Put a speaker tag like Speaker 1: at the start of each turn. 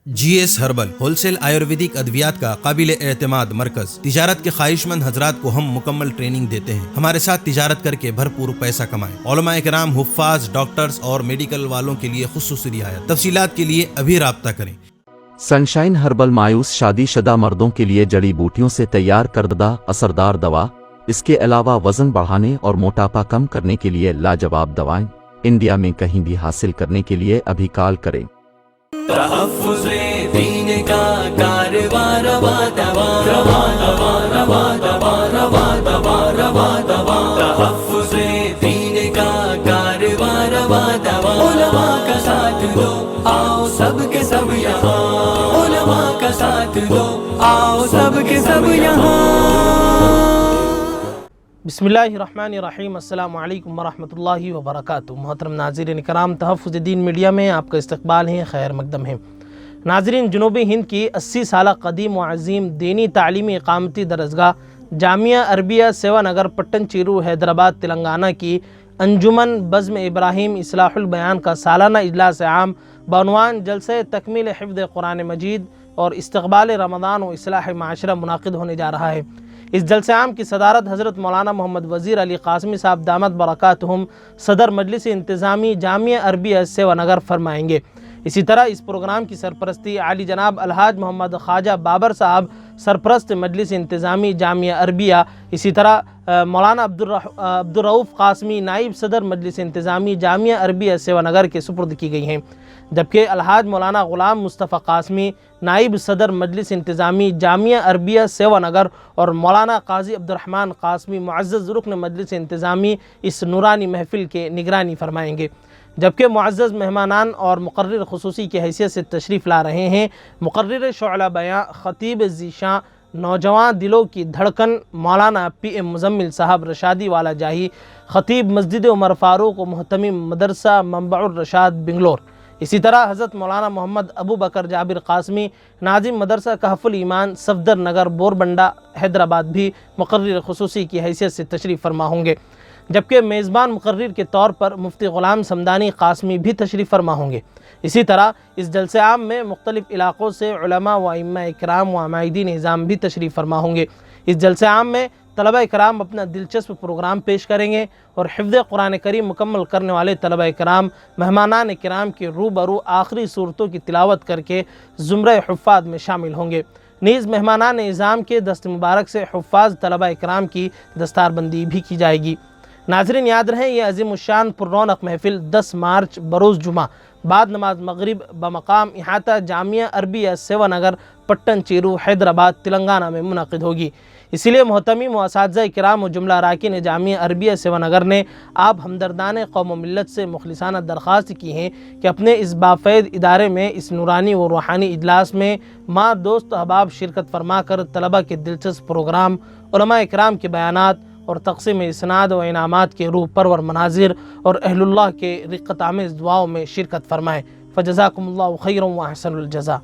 Speaker 1: جی S herbal wholesale Ayurvedic ادویات کا قابل اعتماد مرکز۔ تجارت کے خواہش مند حضرات کو ہم مکمل ٹریننگ دیتے ہیں۔ ہمارے ساتھ تجارت کر کے بھرپور پیسہ کمائیں۔ علماء کرام، حفاظ، ڈاکٹرز اور میڈیکل والوں کے لیے خصوصی رعایت۔ تفصیلات کے لیے ابھی رابطہ کریں۔
Speaker 2: سنشائن ہربل مایوس شادی شدہ مردوں کے لیے جڑی بوٹیوں سے تیار کردہ اثردار دوا۔ اس کے علاوہ وزن بڑھانے اور موٹاپا کم کرنے کے لیے لاجواب دوائیں انڈیا میں کہیں بھی حاصل کرنے کے لیے ابھی کال کریں۔
Speaker 3: تحفظ دین کا کاروبار روا دوا روا دوا روا دوا روا دوا روا دوا تحفظ دین کا کاروبار روا دوا علماء کا ساتھ دو آؤ سب کے سب یہاں، علماء کا ساتھ دو آؤ سب کے سب یہاں۔
Speaker 4: بسم اللہ الرحمن الرحیم۔ السلام علیکم ورحمۃ اللہ وبرکاتہ۔ محترم ناظرین کرام، تحفظ دین میڈیا میں آپ کا استقبال ہے، خیر مقدم ہے۔ ناظرین، جنوبی ہند کی 80 سالہ قدیم و عظیم دینی تعلیمی اقامتی درسگاہ جامعہ عربیہ سیوا نگر پٹن چیرو حیدرآباد تلنگانہ کی انجمن بزم ابراہیم اصلاح البیان کا سالانہ اجلاس عام بعنوان جلسہ تکمیل حفظ قرآن مجید اور استقبال رمضان و اصلاح معاشرہ منعقد ہونے جا رہا ہے۔ اس جلسہ عام کی صدارت حضرت مولانا محمد وزیر علی قاسمی صاحب دامت برکاتہم صدر مجلس انتظامی جامعہ عربیہ سیوا نگر فرمائیں گے۔ اسی طرح اس پروگرام کی سرپرستی عالی جناب الحاج محمد خواجہ بابر صاحب سرپرست مجلس انتظامی جامعہ عربیہ، اسی طرح مولانا عبدالرؤف قاسمی نائب صدر مجلس انتظامی جامعہ عربیہ سیوا نگر کے سپرد کی گئی ہیں، جبکہ الحاج مولانا غلام مصطفیٰ قاسمی نائب صدر مجلس انتظامی جامعہ عربیہ سیوا نگر اور مولانا قاضی عبدالرحمن قاسمی معزز رکن مجلس انتظامی اس نورانی محفل کے نگرانی فرمائیں گے، جبکہ معزز مہمانان اور مقرر خصوصی کی حیثیت سے تشریف لا رہے ہیں مقرر شعلہ بیاں خطیب ذیشاں نوجوان دلوں کی دھڑکن مولانا پی ایم مزمل صاحب رشادی والا جاہی، خطیب مسجد عمر فاروق و محتمم مدرسہ منبع الرشاد بنگلور۔ اسی طرح حضرت مولانا محمد ابو بکر جابر قاسمی ناظم مدرسہ کہف الایمان صفدر نگر بوربنڈہ حیدرآباد بھی مقرر خصوصی کی حیثیت سے تشریف فرما ہوں گے، جبکہ میزبان مقرر کے طور پر مفتی غلام سمدانی قاسمی بھی تشریف فرما ہوں گے۔ اسی طرح اس جلسہ عام میں مختلف علاقوں سے علماء و ائمہ کرام و عمائدین نظام بھی تشریف فرما ہوں گے۔ اس جلسہ عام میں طلبہ کرام اپنا دلچسپ پروگرام پیش کریں گے اور حفظ قرآن کریم مکمل کرنے والے طلبہ کرام مہمانان کرام کے روبرو آخری صورتوں کی تلاوت کر کے زمرہ حفاظ میں شامل ہوں گے۔ نیز مہمانان نظام کے دست مبارک سے حفاظ طلبہ کرام کی دستار بندی بھی کی جائے گی۔ ناظرین یاد رہیں، یہ عظیم الشان پر رونق محفل 10 مارچ بروز جمعہ بعد نماز مغرب بمقام احاطہ جامعہ عربیہ سیوا نگر پٹن چیرو حیدرآباد تلنگانہ میں منعقد ہوگی۔ اسی لیے محتمم و اساتذہ کرام و جملہ اراکین جامعہ عربیہ سیوا نگر نے آپ ہمدردان قوم و ملت سے مخلصانہ درخواست کی ہے کہ اپنے اس بافید ادارے میں اس نورانی و روحانی اجلاس میں ماں دوست احباب شرکت فرما کر طلبہ کے دلچسپ پروگرام، علماء کرام کے بیانات اور تقسیم اسناد و انعامات کے روح پرور مناظر اور اہل اللہ کے رقت آمیز دعاؤں میں شرکت فرمائیں۔ فجزاکم اللہ خیرا و احسن الجزا۔